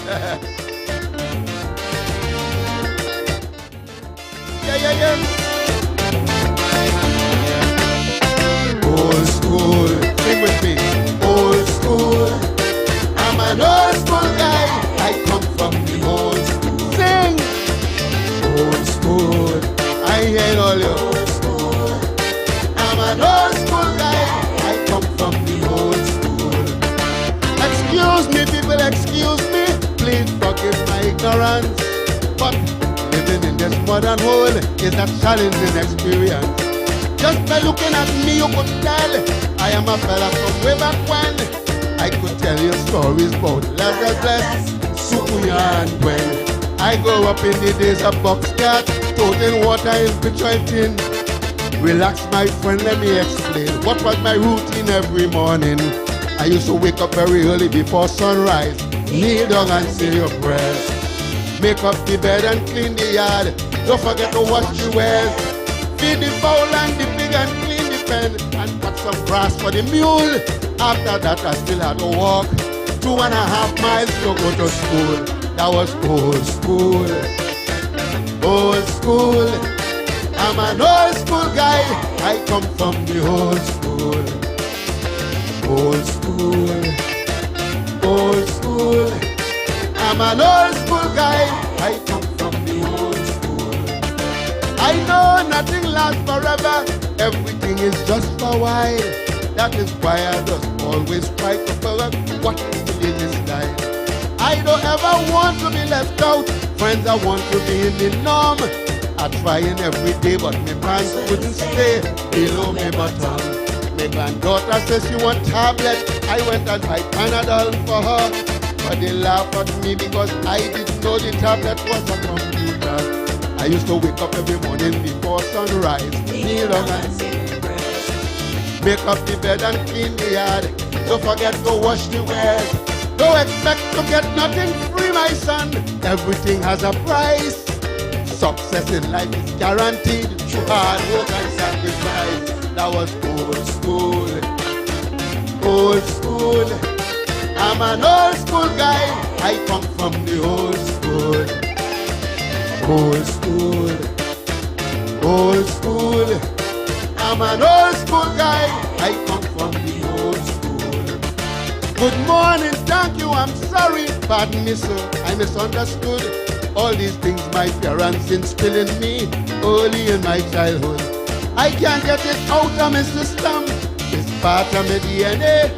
Yeah. Old school, sing with me. Old school, I'm an old school guy. I come from the old school. Sing. Old school, I hear all you. Old school, I'm an old school guy. I come from the old school. Excuse me, people, excuse me. Please forgive my ignorance. But living in this modern world is a challenging experience. Just by looking at me, you could tell I am a fella from way back when. I could tell you stories about Lazarus, Sukuya, and Gwen. I grew up in the days of boxcat, toting water in pitcher tin. Relax, my friend, let me explain. What was my routine every morning? I used to wake up very early before sunrise, kneel down and say your prayers. Make up the bed and clean the yard. Don't forget to wash the wares. Feed the fowl and the pig and clean the pen. And cut some grass for the mule. After that I still had to walk 2.5 miles to go to school. That was old school. Old school. I'm an old school guy. I come from the old school. Old school. Old school. I'm an old school guy. I come from the old school. I know nothing lasts forever. Everything is just for a while. That is why I just always try to follow what is the latest style. I don't ever want to be left out. Friends, I want to be in the norm. I trying every day, but my pants wouldn't stay below my bottom. My granddaughter says she want tablet. I went and buy Panadol for her. But they laugh at me because I didn't know the tablet was a computer. I used to wake up every morning before sunrise, kneel down and say prayers. Make up the bed and clean the yard. Don't forget to wash the wares. Don't expect to get nothing free, my son. Everything has a price. Success in life is guaranteed through hard work and sacrifice. That was old school. Old school. I'm an old school guy. I come from the old school. Old school. Old school. I'm an old school guy. I come from the old school. Good morning, thank you, I'm sorry. Pardon me, sir, I misunderstood. All these things my parents instilled in me early in my childhood. I can't get it out of my system. It's part of my DNA.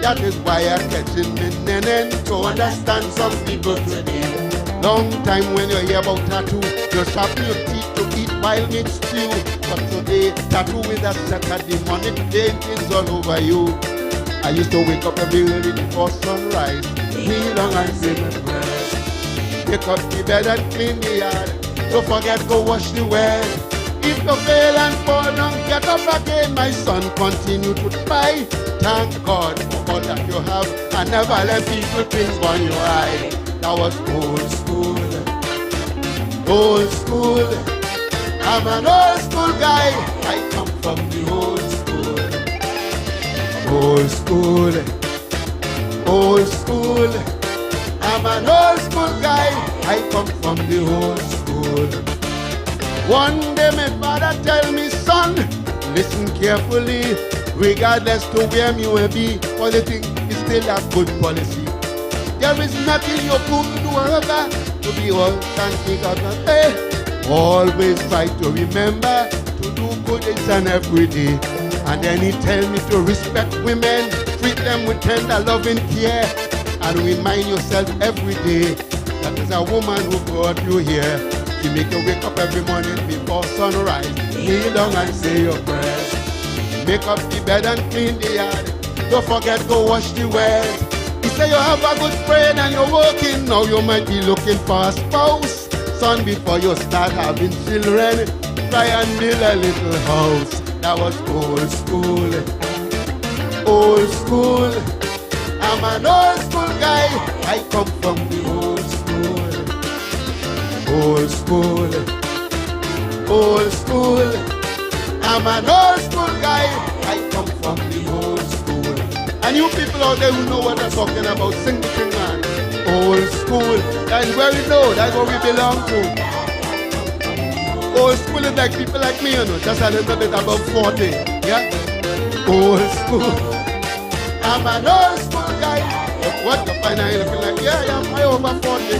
That is why I'm getting me nenen to understand some people today. Long time when you hear about tattoo, you sharpen your teeth to eat wild meat stew. But today, tattoo with a set of demonic paintings all over you. I used to wake up every early before sunrise, kneel down and say my prayers. Pick up the bed and clean the yard. Don't forget to wash the wares. If you fail and fall down, get up again, my son. Continue to try. Thank God for all that you have, and never let people think on your eye. That was old school. Old school. I'm an old school guy. I come from the old school. Old school. Old school. I'm an old school guy. I come from the old school. One day my father tell me, son, listen carefully. Regardless to where you may be, politics is still a good policy. There is nothing you could do ever to be all and think of the always try to remember to do good each and every day. And then he tell me to respect women, treat them with tender loving care, and remind yourself every day that there's a woman who brought you here. She make you wake up every morning before sunrise, kneel down and say your prayers. Make up the bed and clean the yard. Don't forget to wash the wares. He say you have a good brain and you're working. Now you might be looking for a spouse. Son, before you start having children, try and build a little house. That was old school. Old school. I'm an old school guy. I come from the old school. Old school. Old school. I'm an old school guy. I come from the old school. And you people out there who know what I'm talking about, sing the thing, man. Old school. That's where we know. That's where we belong to. Old school is like people like me, you know, just a little bit above 40. Yeah? Old school. I'm an old school guy. Look what you find out looking like. Yeah, I over 40.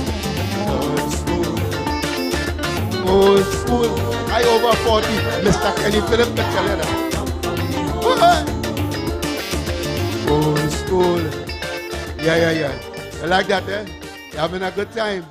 Old school. Old school. I over 40. Mr. Kenny Philip, the calendar. Old school. Yeah. You like that, eh? You having a good time?